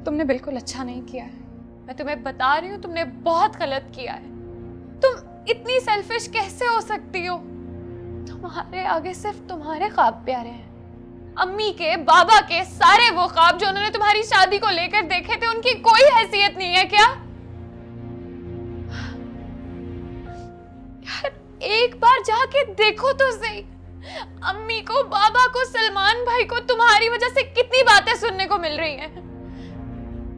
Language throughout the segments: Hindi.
तुमने बिल्कुल अच्छा नहीं किया है। मैं तुम्हें बता रही हूँ, तुमने बहुत गलत किया है। तुम इतनी सेल्फिश कैसे हो सकती हो? तुम्हारे आगे सिर्फ तुम्हारे ख्वाब प्यारे हैं। अम्मी के, बाबा के सारे वो ख्वाब जो उन्होंने तुम्हारी शादी को लेकर देखे थे, उनकी कोई हैसियत नहीं है क्या? यार एक बार जाके देखो तो सही, अम्मी को, बाबा को, सलमान भाई को तुम्हारी वजह से कितनी बातें सुनने को मिल रही हैं।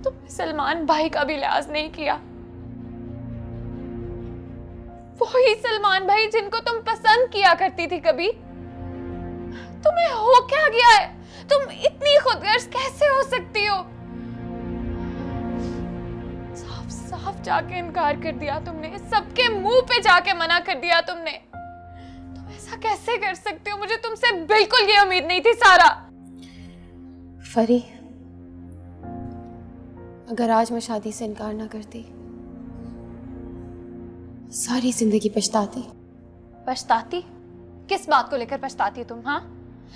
तुमने सलमान भाई का भी लिहाज नहीं किया। वही सलमान भाई जिनको तुम पसंद किया करती थी कभी। तुम्हें हो क्या गया है? तुम इतनी खुदगर्ज कैसे हो सकती हो? साफ साफ जाके इनकार कर दिया तुमने, सबके मुंह पे जाके मना कर दिया तुमने। तुम ऐसा कैसे कर सकती हो? मुझे तुमसे बिल्कुल ये उम्मीद नहीं थी सारा। फरी, अगर आज मैं शादी से इनकार ना करती, सारी जिंदगी पछताती। पछताती? किस बात को लेकर पछताती तुम? हाँ,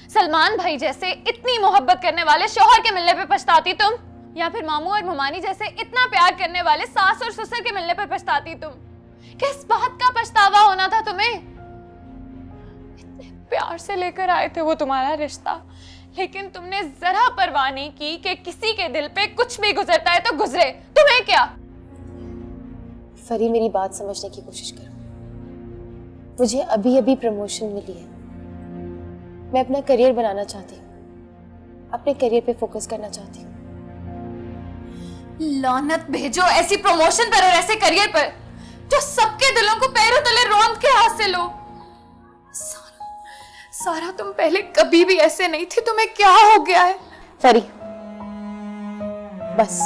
सलमान भाई जैसे इतनी मोहब्बत करने वाले शौहर के मिलने पे पछताती तुम, या फिर मामू और मुमानी जैसे इतना प्यार करने वाले सास और ससुर के मिलने पे पछताती तुम? किस बात का पछतावा होना था तुम्हें? इतने प्यार से लेकर आए थे वो तुम्हारा रिश्ता, लेकिन तुमने जरा परवाह नहीं की कि किसी के दिल पे कुछ भी गुजरता है तो गुजरे। तुम्हें क्या? फरी, मेरी बात समझने की कोशिश करो। मुझे अभी अभी प्रमोशन मिली है। मैं अपना करियर बनाना चाहती हूँ, अपने करियर पे फोकस करना चाहती हूँ। लानत भेजो ऐसी प्रमोशन पर और ऐसे करियर पर जो सबके दिलों को पैरों तले रौंद के हासिल हो। सारा तुम पहले कभी भी ऐसे नहीं थी, तुम्हें क्या हो गया है? फरी, बस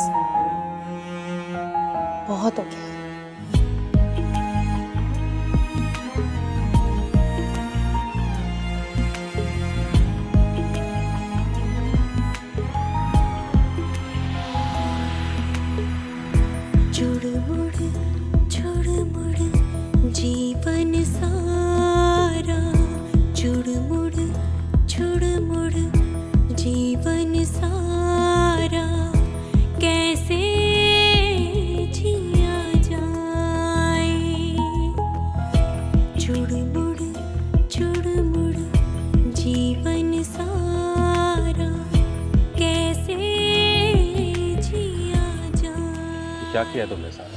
बहुत हो गया। जीवन सारा जुड़ मुड़ जीवन सारा कैसे जिया जाए। जुड़ मुड़ जीवन सारा कैसे जिया जाए। क्या किया तुमने सारा?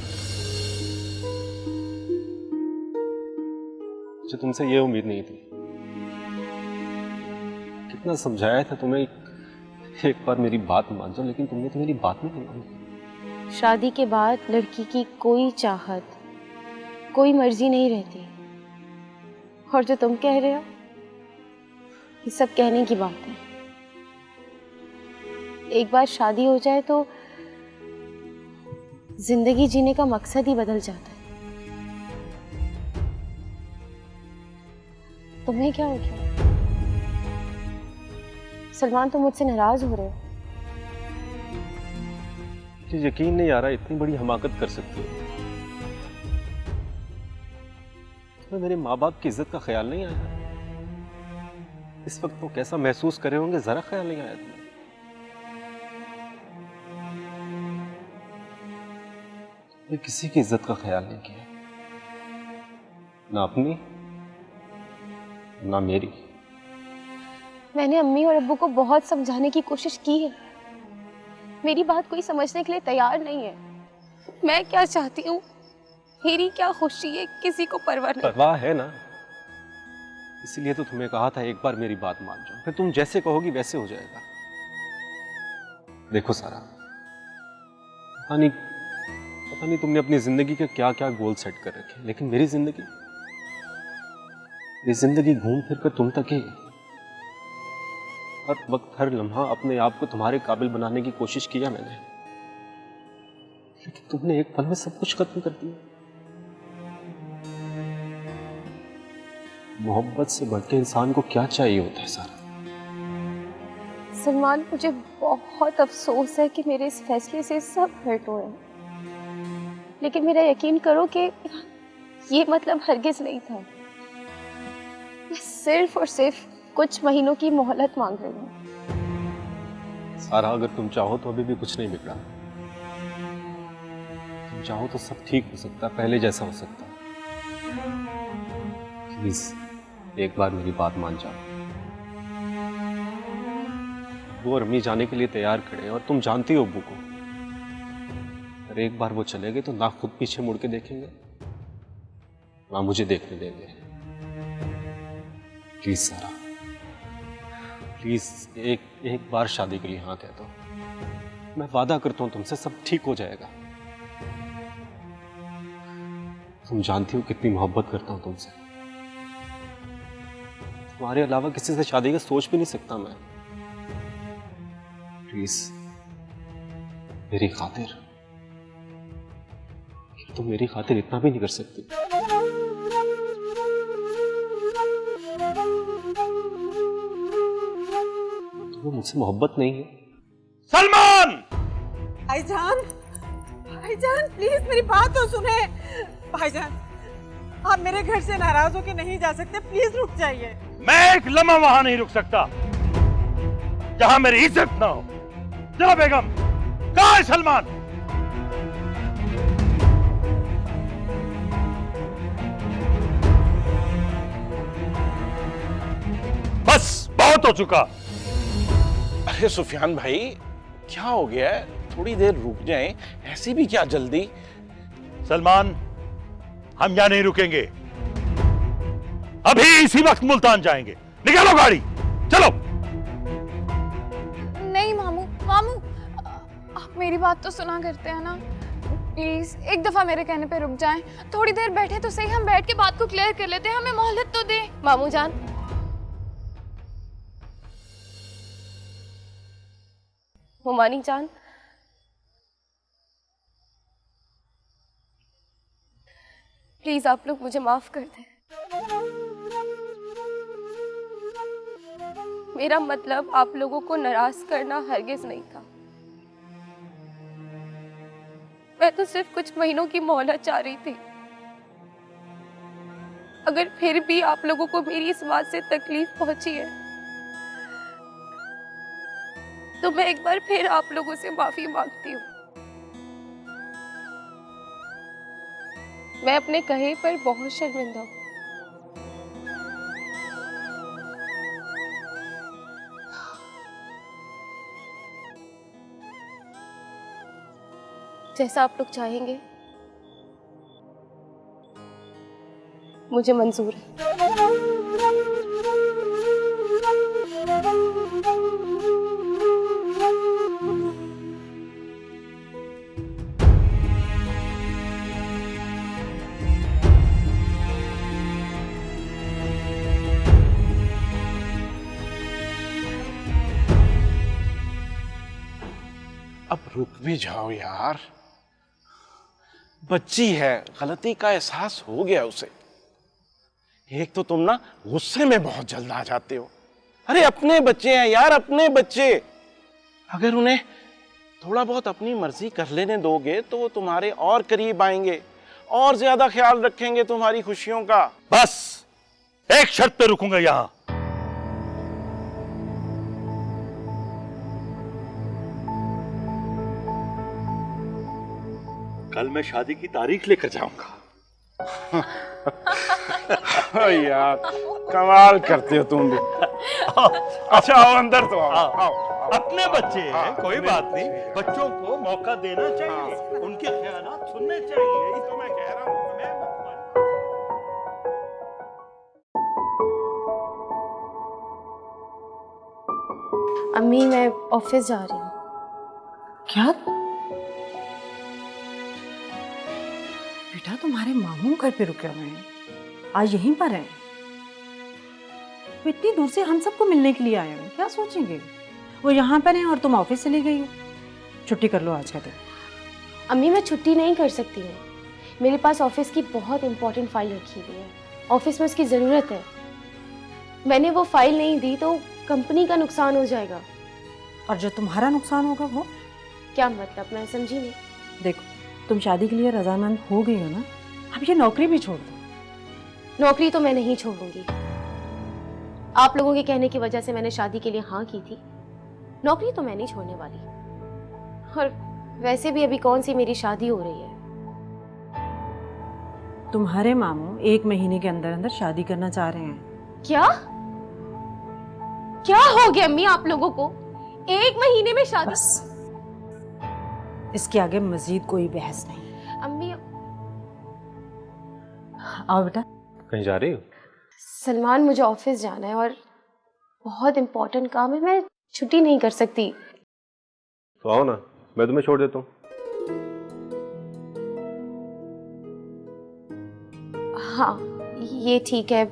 मुझे तुमसे ये उम्मीद नहीं थी। कितना समझाया था तुम्हें, एक बार मेरी बात मान जाओ, लेकिन तुमने तो मेरी बात नहीं मानी। शादी के बाद लड़की की कोई चाहत, कोई मर्जी नहीं रहती। और जो तुम कह रहे हो, ये सब कहने की बात है। एक बार शादी हो जाए तो जिंदगी जीने का मकसद ही बदल जाता है। तुम्हें क्या हो गया? सलमान, तुम मुझसे नाराज हो रहे हो? मुझे यकीन नहीं आ रहा इतनी बड़ी हमाकत कर सकती हो। तुम्हें मेरे माँ बाप की इज्जत का ख्याल नहीं आया? इस वक्त वो कैसा महसूस कर रहे होंगे, जरा ख्याल नहीं आया तुम्हें? मैं किसी की इज्जत का ख्याल नहीं किया, ना अपनी ना मेरी। मैंने अम्मी और अब्बू को बहुत समझाने की कोशिश की है, मेरी बात कोई समझने के लिए तैयार नहीं है। मैं क्या चाहती हूँ, मेरी क्या खुशी है, किसी को परवाह नहीं। परवाह है ना, इसीलिए तो तुम्हें कहा था एक बार मेरी बात मान जाओ, फिर तुम जैसे कहोगी वैसे हो जाएगा। देखो सारा, पता नहीं तुमने अपनी जिंदगी के क्या क्या गोल सेट कर रखे, लेकिन मेरी जिंदगी घूम फिर कर तुम तक ही। हर वक्त, हर लम्हा अपने आप को तुम्हारे काबिल बनाने की कोशिश किया मैंने, लेकिन तुमने एक पल में सब कुछ खत्म कर दिया। मोहब्बत से बढ़ के इंसान को क्या चाहिए होता है सारा? सलमान, मुझे बहुत अफसोस है कि मेरे इस फैसले से सब हर्ट हुए हैं, लेकिन मेरा यकीन करो कि ये मतलब हरगिज नहीं था। मैं सिर्फ और सिर्फ कुछ महीनों की मोहलत मांग रही हूँ। सारा, अगर तुम चाहो तो अभी भी कुछ नहीं बिगड़ा। चाहो तो सब ठीक हो सकता है, पहले जैसा हो सकता है। प्लीज एक बार मेरी बात मान जाओ। वो और अम्मी जाने के लिए तैयार खड़े हैं और तुम जानती हो अब्बू को। अगर एक बार वो चले गए तो ना खुद पीछे मुड़ के देखेंगे ना मुझे देखने देंगे। प्लीज सारा, प्लीज एक बार शादी के लिए हाँ कह दो। मैं वादा करता हूं तुमसे सब ठीक हो जाएगा। तुम जानती हो कितनी मोहब्बत करता हूं तुमसे। तुम्हारे अलावा किसी से शादी का सोच भी नहीं सकता मैं। प्लीज मेरी खातिर, तुम मेरी खातिर इतना भी नहीं कर सकती। तुम्हें मुझसे मोहब्बत नहीं है? सलमान! भाईजान, भाईजान प्लीज मेरी बात तो सुने। भाईजान आप मेरे घर से नाराज होकर नहीं जा सकते, प्लीज रुक जाइए। मैं एक लम्हा वहां नहीं रुक सकता जहां मेरी इज्जत ना हो। चलो बेगम, कहां है सलमान? बस बहुत हो चुका। अरे सुफियान भाई क्या हो गया है? थोड़ी देर रुक जाएं, ऐसी भी क्या जल्दी? सलमान हम यहां नहीं रुकेंगे, अभी इसी वक्त मुल्तान जाएंगे। निकालो गाड़ी, चलो। नहीं मामू, मामू आप मेरी बात तो सुना करते हैं ना। प्लीज एक दफा मेरे कहने पे रुक जाएं। थोड़ी देर बैठे तो सही, हम बैठ के बात को क्लियर कर लेते हैं। हमें मोहलत तो दे। मामू जान, हुमानी जान, प्लीज आप लोग मुझे माफ कर दें। मेरा मतलब आप लोगों को नाराज करना हरगिज नहीं था। मैं तो सिर्फ कुछ महीनों की मोहलत चाह रही थी। अगर फिर भी आप लोगों को मेरी इस बात से तकलीफ पहुंची है तो मैं एक बार फिर आप लोगों से माफी मांगती हूँ। मैं अपने कहे पर बहुत शर्मिंदा हूँ। जैसा आप लोग चाहेंगे मुझे मंजूर है। अब रुक भी जाओ यार, बच्ची है, गलती का एहसास हो गया उसे। एक तो तुम ना गुस्से में बहुत जल्द आ जाते हो। अरे अपने बच्चे हैं यार, अपने बच्चे। अगर उन्हें थोड़ा बहुत अपनी मर्जी कर लेने दोगे तो वो तुम्हारे और करीब आएंगे और ज्यादा ख्याल रखेंगे तुम्हारी खुशियों का। बस एक शर्त पे रुकूंगा यहां। कल मैं शादी की तारीख लेकर जाऊंगा। यार कमाल करते हो तुम भी। अच्छा आओ अंदर तो आओ, आओ। अपने बच्चे हैं, कोई बात नहीं। बच्चों को मौका देना चाहिए, उनके ख्यालात सुनने चाहिए। यही तो मैं कह रहा हूँ। अम्मी मैं ऑफिस जा रही हूँ। क्या बेटा तुम्हारे मामू घर पे रुके हुए हैं, आज यहीं पर हैं। वो इतनी दूर से हम सबको मिलने के लिए आए हैं, क्या सोचेंगे? वो यहाँ पर हैं और तुम ऑफिस चली गई हो। छुट्टी कर लो आज का दिन। अम्मी मैं छुट्टी नहीं कर सकती हूँ, मेरे पास ऑफिस की बहुत इंपॉर्टेंट फाइल रखी हुई है, ऑफिस में उसकी ज़रूरत है। मैंने वो फाइल नहीं दी तो कंपनी का नुकसान हो जाएगा। और जो तुम्हारा नुकसान होगा वो क्या मतलब, मैं समझी नहीं। देखो तुम शादी के लिए रजामंद हो गई हो ना, अब ये नौकरी भी छोड़ दो। नौकरी तो मैं नहीं छोड़ूंगी। आप लोगों के कहने की वजह से मैंने शादी के लिए हाँ की थी, नौकरी तो मैं नहीं छोड़ने वाली। और वैसे भी अभी कौन सी मेरी शादी हो रही है, तुम्हारे मामू 1 महीने के अंदर अंदर शादी करना चाह रहे हैं। क्या क्या हो गया अम्मी आप लोगों को? 1 महीने में शादी? बस इसके आगे मजीद कोई बहस नहीं। अम्मी आओ बेटा। कहीं जा रही हो? सलमान, मुझे ऑफिस जाना है और बहुत इम्पोर्टेंट काम है, मैं छुट्टी नहीं कर सकती। तो आओ ना, मैं तुम्हें छोड़ देता हूँ। हाँ ये ठीक है।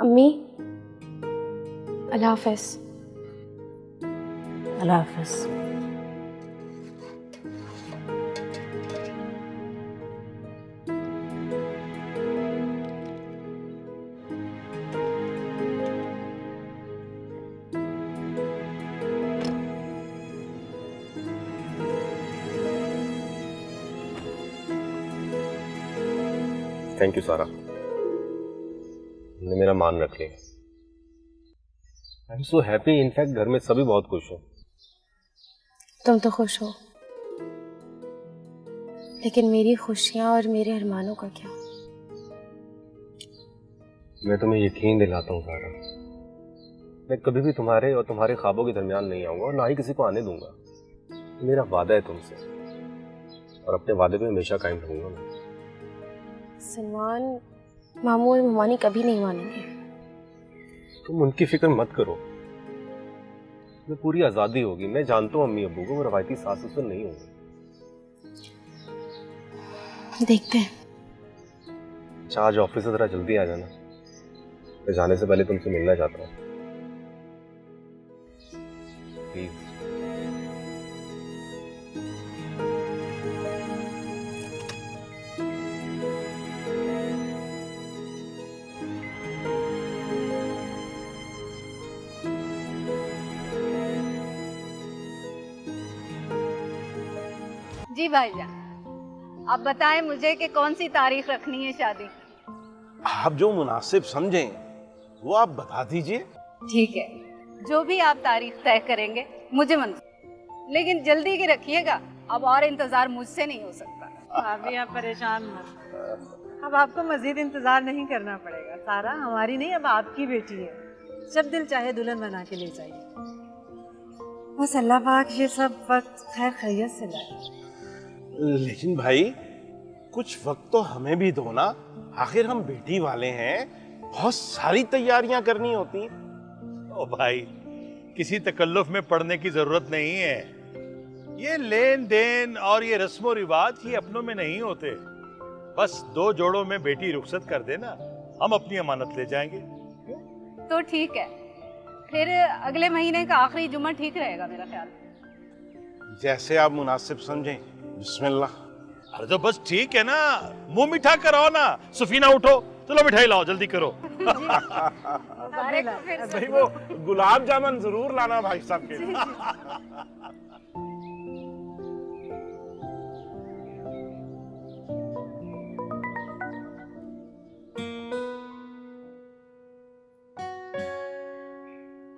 अम्मी अल्लाह हाफ़िज़। अल्लाह हाफ़िज़। थैंक यू सारा, तुमने मेरा मान रख लिया। I am so happy, in fact घर में सभी बहुत खुश हो। तुम तो खुश हो, लेकिन मेरी खुशियां और मेरे अरमानों का क्या? मैं तुम्हें यकीन दिलाता हूँ सारा, मैं कभी भी तुम्हारे और तुम्हारे ख्वाबों के दरमियान नहीं आऊंगा और ना ही किसी को आने दूंगा। मेरा वादा है तुमसे और अपने वादे पे हमेशा कायम रहूंगा मैं। सलमान, मामू और ममानी कभी नहीं मानेंगे। तुम उनकी फिक्र मत करो, मैं पूरी आजादी होगी। मैं जानता हूँ अम्मी अब्बू को, वो रवायती सास ससुर नहीं होंगे। देखते हैं। अच्छा, आज ऑफिस से जरा जल्दी आ जाना, मैं जाने से पहले तुमसे मिलना चाहता हूँ प्लीज। जी भाईजान, आप बताएं मुझे कि कौन सी तारीख रखनी है शादी? आप जो मुनासिब समझें वो आप बता दीजिए। ठीक है, जो भी आप तारीख तय करेंगे मुझे मंजूर, लेकिन जल्दी की रखिएगा, अब और इंतजार मुझसे नहीं हो सकता। अभी आप परेशान मत, अब आपको मजीद इंतजार नहीं करना पड़ेगा। सारा हमारी नहीं, अब आपकी बेटी है, जब दिल चाहे दुल्हन बना के ले जाइए। बस अल्लाह पाक ये सब वक्त खैर खैरियत से लाए। लेकिन भाई कुछ वक्त तो हमें भी दो ना, आखिर हम बेटी वाले हैं, बहुत सारी तैयारियां करनी होती। ओ भाई, किसी तकल्लुफ में पड़ने की जरूरत नहीं है। ये लेन देन और ये रस्मो रिवाज ये अपनों में नहीं होते। बस 2 जोड़ों में बेटी रुखसत कर देना, हम अपनी अमानत ले जाएंगे। तो ठीक है, फिर अगले महीने का आखिरी जुम्मा ठीक रहेगा मेरा ख्याल। जैसे आप मुनासिब समझें, बिस्मिल्लाह। अरे तो बस ठीक है ना, मुंह मीठा कराओ ना। सफीना उठो, चलो मिठाई लाओ, जल्दी करो। भाई वो गुलाब जामुन जरूर लाना भाई साहब के लिए।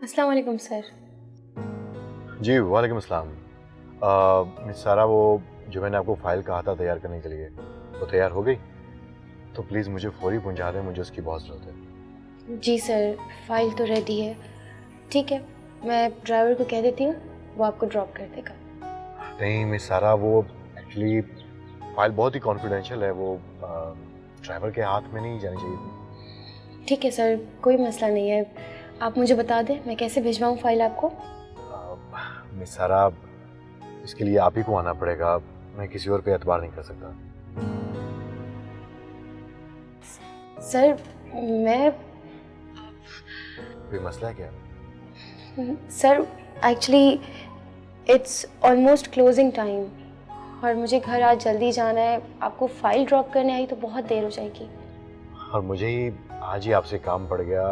अस्सलाम वालेकुम सर। जी वालेकुम अस्सलाम। मिस सारा, वो जो मैंने आपको फाइल कहा था तैयार करने के लिए, वो तैयार हो गई? तो प्लीज़ मुझे फौरी पहुंचा दें, मुझे उसकी बहुत ज़रूरत है। जी सर, फाइल तो रेडी है। ठीक है, मैं ड्राइवर को कह देती हूँ, वो आपको ड्रॉप कर देगा। नहीं मिस सारा, वो एक्चुअली फाइल बहुत ही कॉन्फिडेंशियल है, वो ड्राइवर के हाथ में नहीं जानी चाहिए थी। ठीक है सर, कोई मसला नहीं है, आप मुझे बता दें मैं कैसे भिजवाऊँ फाइल आपको। मिस सारा, इसके लिए आप ही को आना पड़ेगा, मैं किसी और पे एतबार नहीं कर सकता। सर मैं कोई मसला है क्या? Sir actually it's almost closing time और मुझे घर आज जल्दी जाना है। आपको फाइल ड्रॉप करने आई तो बहुत देर हो जाएगी। और मुझे ही आज ही आपसे काम पड़ गया।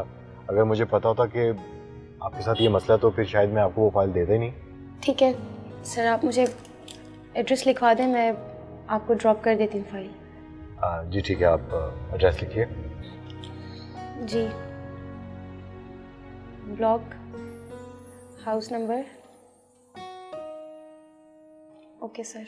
अगर मुझे पता होता कि आपके साथ ये मसला तो फिर शायद मैं आपको वो फाइल देता ही नहीं। ठीक है सर, आप मुझे एड्रेस लिखवा दें, मैं आपको ड्रॉप कर देती हूँ फाइल। जी ठीक है, आप एड्रेस लिखिए। जी, block, house number. Okay sir.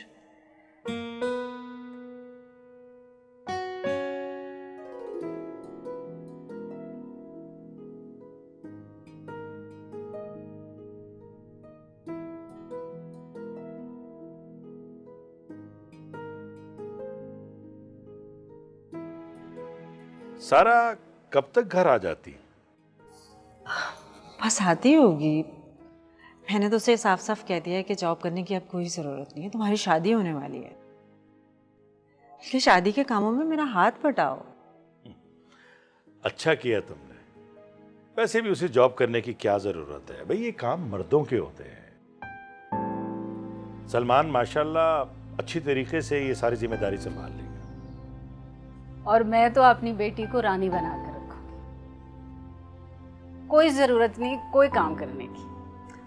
सारा कब तक घर आ जाती? बस आती होगी। मैंने तो उसे साफ साफ कह दिया है कि जॉब करने की अब कोई ज़रूरत नहीं है, तुम्हारी शादी होने वाली है। इसलिए शादी के कामों में मेरा हाथ बटाओ। अच्छा किया तुमने। वैसे भी उसे जॉब करने की क्या जरूरत है भाई, ये काम मर्दों के होते हैं। सलमान माशाल्लाह अच्छी तरीके से ये सारी जिम्मेदारी संभाल लेगा। और मैं तो अपनी बेटी को रानी बना कर रखूंगी। कोई जरूरत नहीं कोई काम करने की।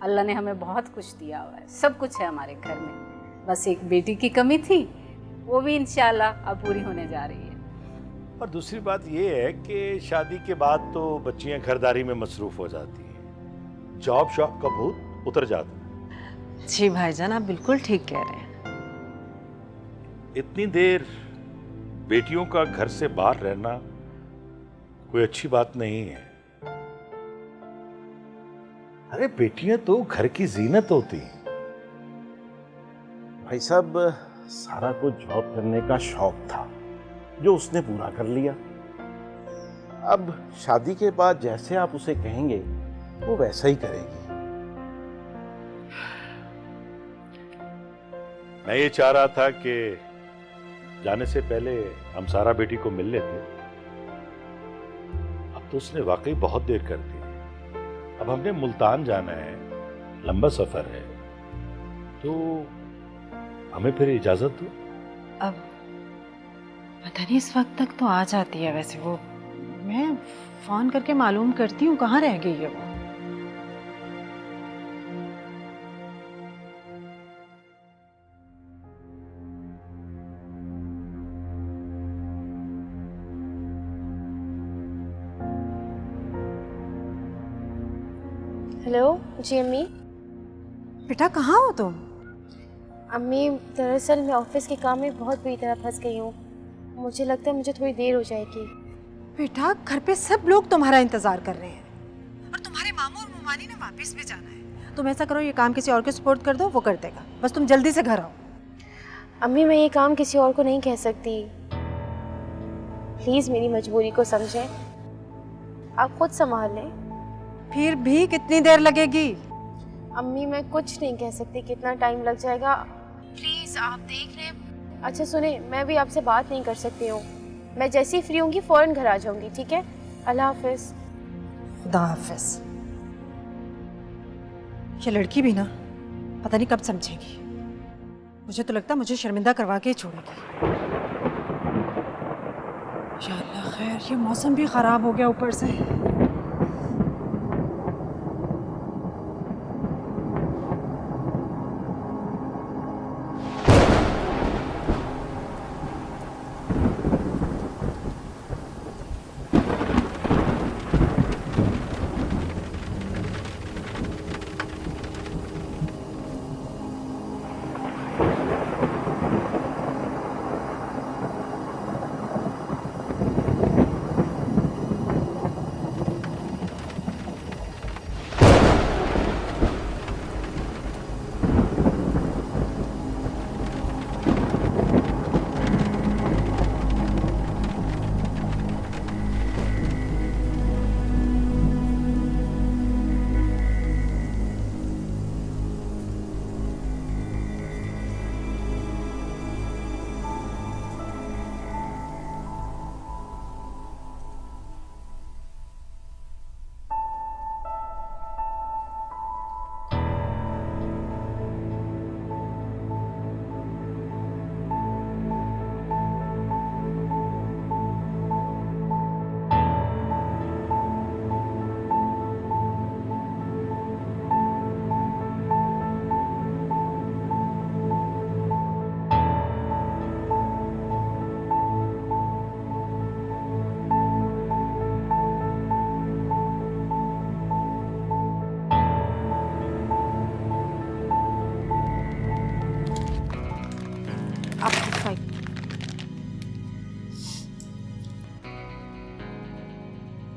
अल्लाह ने हमें बहुत कुछ दिया हुआ है, सब कुछ है हमारे घर में। बस एक बेटी की कमी थी, वो भी इंशाल्लाह अब पूरी होने जा रही है। और दूसरी बात ये है कि शादी के बाद तो बच्चियां घरदारी में मसरूफ हो जाती हैं, जॉब शॉप का भूत उतर जाता है। जी भाईजान, आप बिल्कुल ठीक कह रहे हैं। इतनी देर बेटियों का घर से बाहर रहना कोई अच्छी बात नहीं है। अरे बेटियां तो घर की जीनत होती हैं। भाई साहब, सारा को जॉब करने का शौक था जो उसने पूरा कर लिया। अब शादी के बाद जैसे आप उसे कहेंगे वो वैसा ही करेगी। मैं ये चाह रहा था कि जाने से पहले हम सारा बेटी को मिल लेते। अब तो उसने वाकई बहुत देर कर दी। अब हमने मुल्तान जाना है, लंबा सफर है, तो हमें फिर इजाजत दो। अब पता नहीं इस वक्त तक तो आ जाती है। वैसे वो मैं फोन करके मालूम करती हूँ कहाँ रह गई है वो। हेलो जी अम्मी। बेटा कहाँ हो तुम? अम्मी दरअसल मैं ऑफिस के काम में बहुत बुरी तरह फंस गई हूँ। मुझे लगता है मुझे थोड़ी देर हो जाएगी। बेटा घर पे सब लोग तुम्हारा इंतजार कर रहे हैं और तुम्हारे मामू और मुमानी ने वापस भी जाना है। तुम ऐसा करो, ये काम किसी और को सपोर्ट कर दो, वो कर देगा। बस तुम जल्दी से घर आओ। अम्मी मैं ये काम किसी और को नहीं कह सकती, प्लीज मेरी मजबूरी को समझें। आप खुद संभाल लें। फिर भी कितनी देर लगेगी? अम्मी मैं कुछ नहीं कह सकती कितना टाइम लग जाएगा, प्लीज आप देख लें। अच्छा सुने, मैं भी आपसे बात नहीं कर सकती हूँ। मैं जैसे ही फ्री होंगी फौरन घर आ जाऊंगी, ठीक है? अल्लाह हाफिज। खुदा हाफिज। ये लड़की भी ना पता नहीं कब समझेगी। मुझे तो लगता मुझे शर्मिंदा करवा के ही छोड़ेगी। या अल्लाह खैर, ये मौसम भी खराब हो गया ऊपर से।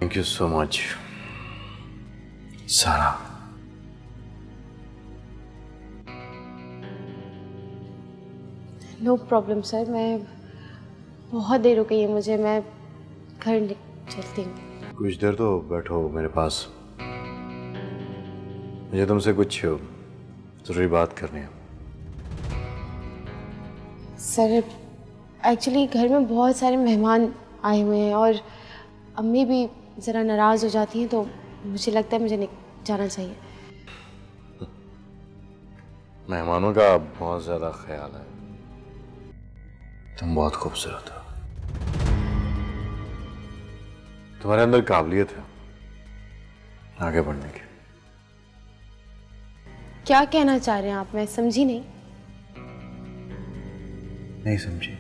थैंक यू सो मच सारा। नो प्रॉब्लम सर, मैं बहुत देर हो गई है मुझे, मैं घर चलती हूँ। कुछ देर तो बैठो मेरे पास, मुझे तुमसे कुछ जरूरी बात करनी है। सर एक्चुअली घर में बहुत सारे मेहमान आए हुए हैं और अम्मी भी ज़रा नाराज़ हो जाती हैं, तो मुझे लगता है मुझे जाना चाहिए। मेहमानों का बहुत ज्यादा ख्याल है। तुम बहुत खूबसूरत हो, तुम्हारे अंदर काबिलियत है आगे बढ़ने की। क्या कहना चाह रहे हैं आप? मैं समझी नहीं। नहीं समझी?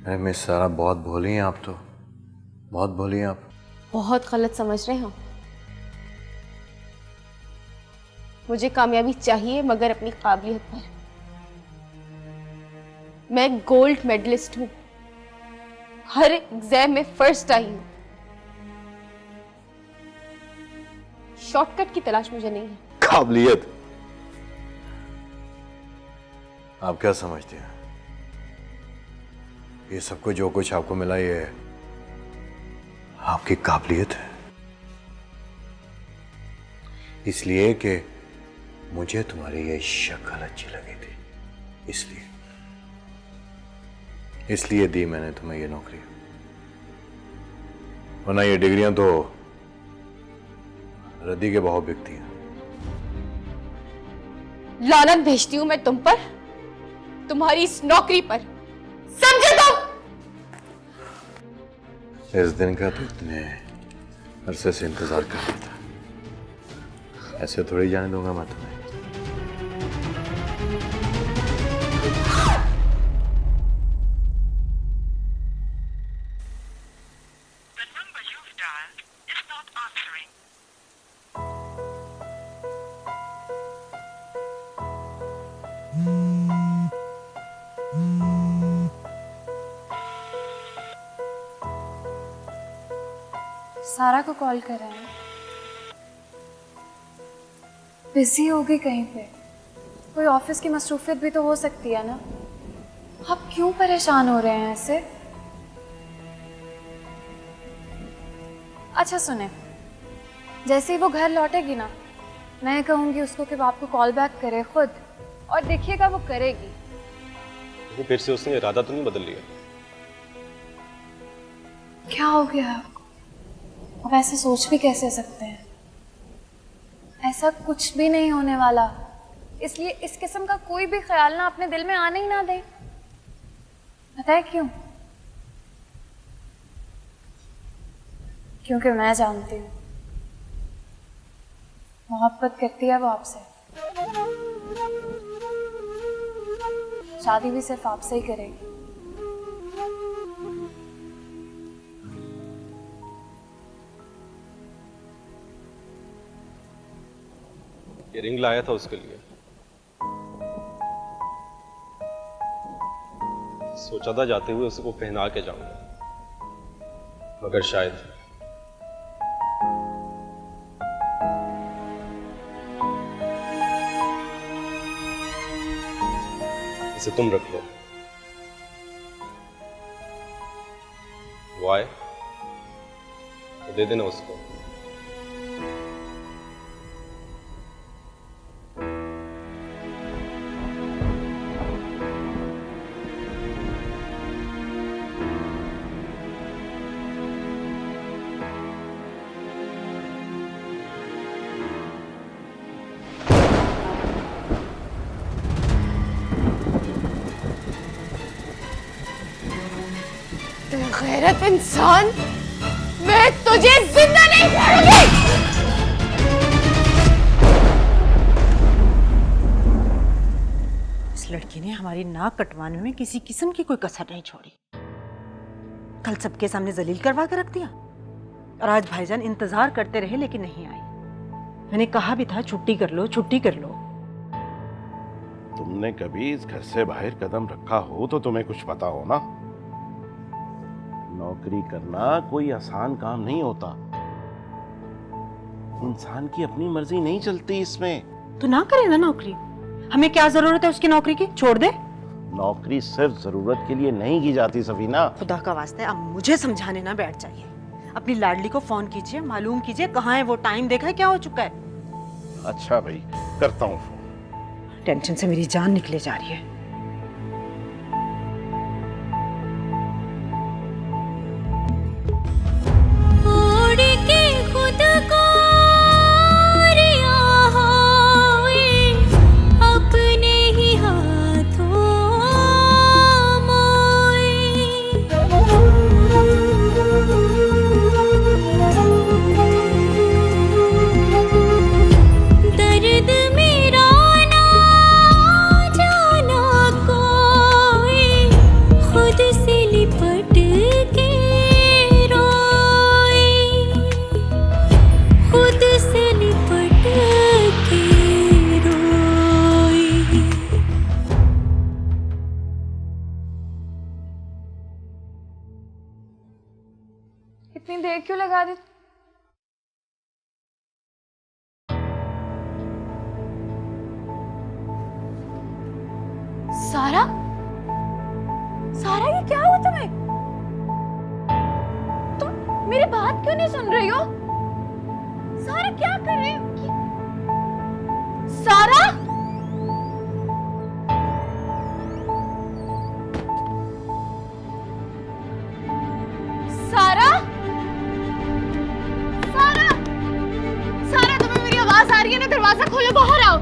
अरे मिस सारा, बहुत भोली हैं आप तो, बहुत भोली हैं आप। बहुत गलत समझ रहे हैं आप। मुझे कामयाबी चाहिए मगर अपनी काबिलियत पर। मैं गोल्ड मेडलिस्ट हूं, हर एग्जाम में फर्स्ट आई हूं। शॉर्टकट की तलाश मुझे नहीं है। काबिलियत? आप क्या समझते हैं ये सब कुछ जो कुछ आपको मिला ये आपकी काबिलियत है? इसलिए कि मुझे तुम्हारी ये शक्ल अच्छी लगी थी, इसलिए दी मैंने तुम्हें ये नौकरी, वरना ये डिग्रियां तो रद्दी के बहुत बिकती हैं। लानत भेजती हूं मैं तुम पर, तुम्हारी इस नौकरी पर, समझे तुम? इस दिन का तो इतने अरसे से इंतजार कर रहा था, ऐसे थोड़ी जाने दूंगा मैं तुम्हें। सारा को कॉल कर रहे हैं, बिजी होगी कहीं पे, कोई ऑफिस की मसरूफियत भी तो हो सकती है ना। आप क्यों परेशान हो रहे हैं ऐसे? अच्छा सुने, जैसे ही वो घर लौटेगी ना, मैं कहूंगी उसको कि वो आपको कॉल बैक करे खुद, और देखिएगा वो करेगी। तो फिर से उसने इरादा तो नहीं बदल लिया? क्या हो गया आपको? अब ऐसे सोच भी कैसे सकते हैं? ऐसा कुछ भी नहीं होने वाला, इसलिए इस किस्म का कोई भी ख्याल ना अपने दिल में आने ही ना दें। पता है क्यों? क्योंकि मैं जानती हूँ मोहब्बत करती है वो आपसे, शादी भी सिर्फ आपसे ही करेगी। ये रिंग लाया था उसके लिए, सोचा था जाते हुए उसको पहना के जाऊंगा, मगर शायद इसे तुम रख लो। वो आए तो दे देना उसको। गैरत इंसान, मैं तुझे जिंदा नहीं छोड़ूंगी। इस लड़की ने हमारी नाक कटवाने में किसी किस्म की कोई कसर नहीं छोड़ी। कल सबके सामने जलील करवा के रख दिया, और आज भाईजान इंतजार करते रहे लेकिन नहीं आई। मैंने कहा भी था छुट्टी कर लो, छुट्टी कर लो। तुमने कभी इस घर से बाहर कदम रखा हो तो तुम्हें कुछ पता हो ना। नौकरी करना कोई आसान काम नहीं होता, इंसान की अपनी मर्जी नहीं चलती इसमें। तो ना करे ना नौकरी, हमें क्या जरूरत है उसकी नौकरी की, छोड़ दे। नौकरी सिर्फ जरूरत के लिए नहीं की जाती सफीना। खुदा का वास्ते अब मुझे समझाने ना बैठ जाइए। अपनी लाडली को फोन कीजिए, मालूम कीजिए कहाँ है वो, टाइम देखा है क्या हो चुका है। अच्छा भाई, करता हूँ फोन। टेंशन से मेरी जान निकले जा रही है। ओढ़ के खुद को रिया होए, अपने ही हाथों मोए। दर्द मेरा ना जाना कोई, खुद से लिपट के रोई, खुद से लिपट के रोई। इतनी देर क्यों लगा दी? सारा, सारा ये क्या हुआ तुम्हें? तुम मेरी बात क्यों नहीं सुन रही हो? सारा क्या कर रही हो? सारा, सारा, सारा, सारा तुम्हें मेरी आवाज आ रही है ना? दरवाजा खोलो, बाहर आओ।